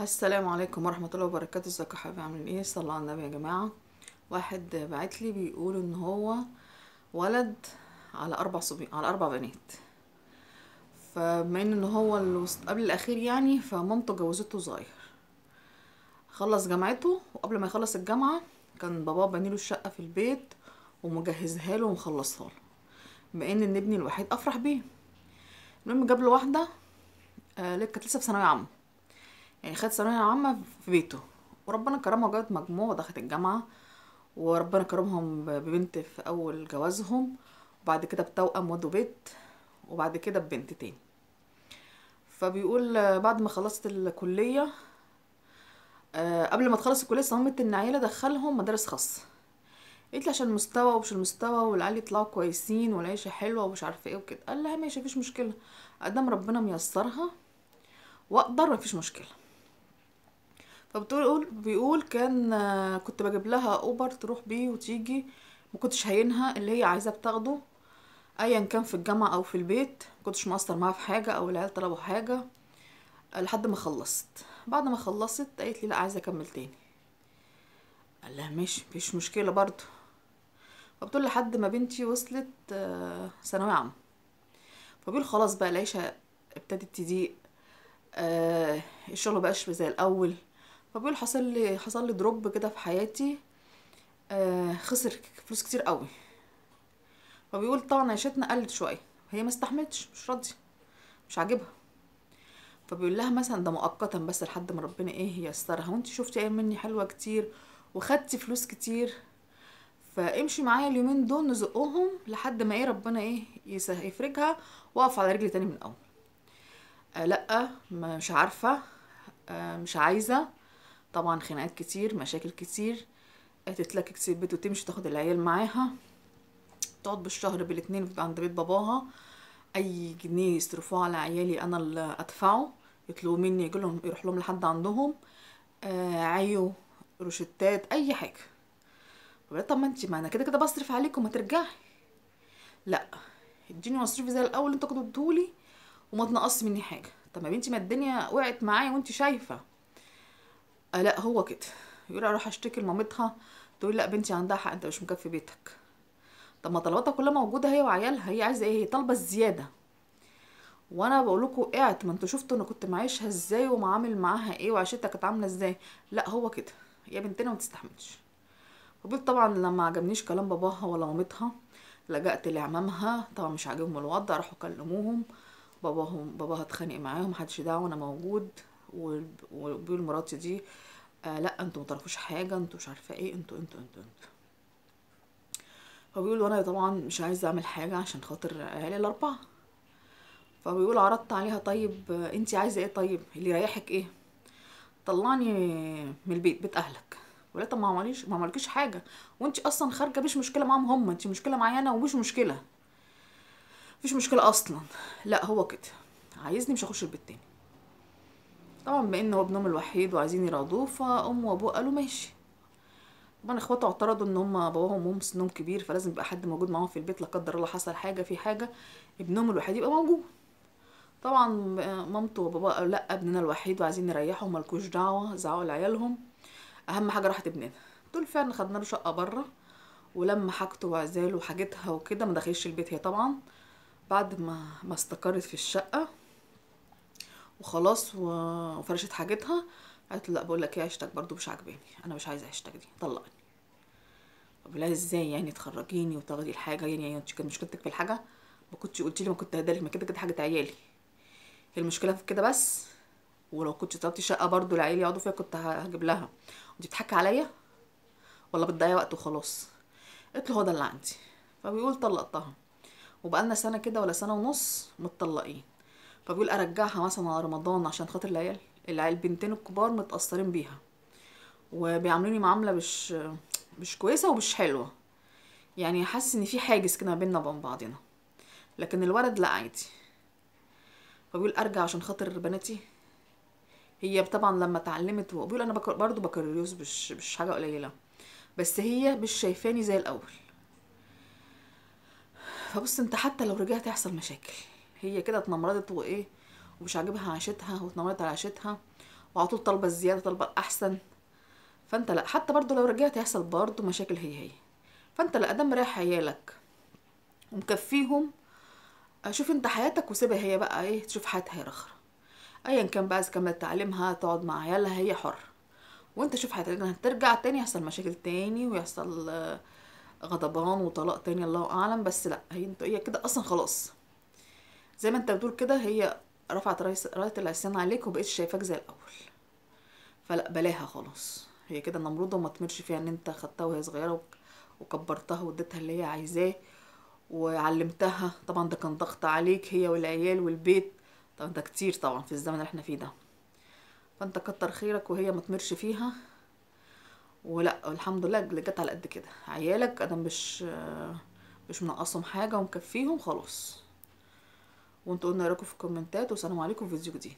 السلام عليكم ورحمة الله وبركاته. ازيكم يا حبايبي؟ عاملين ايه؟ صلوا على النبي يا جماعة. واحد بعتلي بيقول ان هو ولد على على 4 بنات. فبما ان هو قبل الاخير يعني، فمامته جوزته صغير، خلص جامعته، وقبل ما يخلص الجامعة كان باباه بنيله الشقة في البيت ومجهزها له ومخلصها له، بما ان ابني الوحيد افرح بيه. المهم جاب له واحدة، كانت لسه في ثانوية عامة، يعني خدت ثانوية عامة في بيته، وربنا كرمها وجابت مجموع ودخلت الجامعة، وربنا كرمهم ببنت في أول جوازهم، وبعد كده بتوأم واد وبيت، وبعد كده ببنت تاني. فبيقول بعد ما خلصت الكلية، قبل ما تخلص الكلية صممت إن عيالة دخلهم مدارس خاصة. قلت لي عشان المستوى ومش المستوى، والعيال يطلعوا كويسين والعيشة حلوة ومش عارفة ايه وكده. قال لها ماشي مفيش مشكلة، ادام ربنا ميسرها واقدر مفيش مشكلة. بيقول كان كنت بجيب لها اوبر تروح بيه وتيجي، ما كنتش هينها اللي هي عايزاه بتاخده، ايا كان في الجامعه او في البيت، ما كنتش مقصر معاها في حاجه او العيال طلبوا حاجه. لحد ما خلصت، بعد ما خلصت قالت لي لا عايزه اكمل تاني. قال لها ماشي مفيش مشكله برضو. فبتقول لحد ما بنتي وصلت ثانويه عامه، فبيقول خلاص بقى العيشه ابتدت تضيق، الشغل مبقاش زي الاول. فبيقول حصل لي دروب كده في حياتي، خسر فلوس كتير قوي. فبيقول طبعا عيشتنا قلت شويه، هي ما استحملتش، مش راضيه، مش عاجبها. فبيقول لها مثلا ده مؤقتا بس لحد ما ربنا ايه ييسرها، وانت شفتي ايام مني حلوه كتير وخدتي فلوس كتير، فامشي معايا اليومين دول نزقهم لحد ما ايه ربنا ايه يفرجها، واقف على رجلي تاني من الاول. لا مش عارفه، مش عايزه. طبعا خناقات كتير، مشاكل كتير، تتلكك تسيب البيت وتمشي تاخد العيال معاها، تقعد بالشهر بالاتنين عند بيت باباها، اي جنيه يصرفوه على عيالي انا اللي ادفعه، يطلبوا مني يجي لهم يروح لهم لحد عندهم، عيو، روشتات، اي حاجه. فبقول طب ما انا كده كده بصرف عليكم، ما ترجعي. لا، اديني مصروفي زي الاول انتوا كنتوا ادولي، وما تنقصي مني حاجه. طب ما بنتي ما الدنيا وقعت معايا وانت شايفه. لا هو كده. يقول اروح اشتكي لمامتها، تقول لا بنتي عندها حق، انت مش مكفي بيتك. طب ما طلباتها كلها موجوده هي وعيالها، هي عايزه ايه؟ هي طالبه الزياده. وانا بقول لكم وقعت، ما انتوا شفتوا انا كنت معيشها ازاي ومعامل معاها ايه وعيشتها كانت عامله ازاي. لا هو كده، يا بنتنا ما تستحملش. وبيت طبعا لما عجبنيش كلام باباها ولا مامتها، لجأت لعمامها، طبعا مش عاجبهم الوضع، راحوا كلموهم. باباها اتخانق معاهم، محدش دعوه انا موجود. وبيقول مراتي دي لا انتوا متعرفوش حاجه، انتوا مش عارفه ايه، انتوا. فبيقول وانا طبعا مش عايزه اعمل حاجه عشان خاطر عيالي الاربعه. فبيقول عرضت عليها طيب انتي عايزه ايه؟ طيب اللي يريحك ايه؟ طلعني من البيت، بيت اهلك. ولا طب ما عملكيش حاجه، وانت اصلا خارجه مش مشكله معاهم هم، انت مشكله معايا انا ومش مشكله، مفيش مشكله اصلا. لا هو كده عايزني مش هخش البيت تاني. طبعا بما ان هو ابنهم الوحيد وعايزين يراضوه، فامه وابوه قالوا ماشي. طبعا اخواته اعترضوا ان هم باباهم وهم سنهم كبير، فلازم يبقى حد موجود معاهم في البيت، لا قدر الله حصل حاجه في حاجه ابنهم الوحيد يبقى موجود. طبعا مامته وبابا قالوا لا ابننا الوحيد وعايزين نريحه وملكوش دعوه، زعقوا لعيالهم، اهم حاجه راحت ابننا. دول فعلا خدنا له شقه بره، ولما حاجته وعزاله وحاجتها وكده ما دخلش البيت هي طبعا، بعد ما استقرت في الشقه وخلاص وفرشت حاجتها، قالت له لا بقول لك ايه، عيشتك برضو مش عاجباني، انا مش عايزه عيشتك دي، طلقني. طب لا ازاي يعني تخرجيني وتاخدي الحاجه؟ يعني انت كانت مشكلتك في الحاجه؟ ما كنتش قلتي لي، ما كنت هدالك، ما كده كده حاجه عيالي، هي المشكله في كده بس. ولو كنت طلبتي شقه برضو العيال يقعدوا فيها كنت هجيب لها. انت بتضحكي عليا ولا بتضيعي وقت وخلاص؟ قلت له هو ده اللي عندي. فبيقول طلقتها، وبقالنا سنه كده ولا سنه ونص متطلقين. فبيقول ارجعها مثلا على رمضان عشان خاطر العيال بنتين الكبار متاثرين بيها، وبيعاملوني معامله مش كويسه ومش حلوه، يعني حاسس ان في حاجز كده ما بيننا وبين بعضنا، لكن الولد لا عادي. فبيقول ارجع عشان خاطر بناتي. هي طبعا لما اتعلمت، وبيقول انا برضو بكالوريوس، مش حاجه قليله، بس هي مش شايفاني زي الاول. فبص انت حتى لو رجعت يحصل مشاكل، هي كده اتنمرضت وايه، ومش عاجبها عيشتها واتنمرضت على عيشتها، وعلى طول طالبه الزياده، طالبه الاحسن. فانت لا، حتى برضو لو رجعت هيحصل برضو مشاكل هي. فانت لا، ادام مريح عيالك ومكفيهم، شوف انت حياتك وسيبها هي بقى ايه تشوف حياتها هي رخرة. ايا كان بقى، اذا كملت تعليمها تقعد مع عيالها هي حر، وانت شوف حياتك. هترجع تاني يحصل مشاكل تاني، ويحصل غضبان وطلاق تاني الله اعلم. بس لا، هي كده اصلا خلاص، زي ما انت بتقول كده، هي رفعت راية العصيان عليك وبقيت شايفاك زي الاول. فلا، بلاها خلاص، هي كده نمرودة، وما تمرش فيها ان انت خدتها وهي صغيرة وكبرتها واديتها اللي هي عايزاه وعلمتها. طبعا ده كان ضغط عليك هي والعيال والبيت، طبعا ده كتير طبعا في الزمن اللي احنا فيه ده. فانت كتر خيرك وهي ما تمرش فيها. ولا، الحمد لله اللي جت على قد كده. عيالك ادم مش منقصهم حاجة ومكفيهم خلاص. وانتوا قلنا رايكم في الكومنتات، والسلام عليكم في فيديو جديد.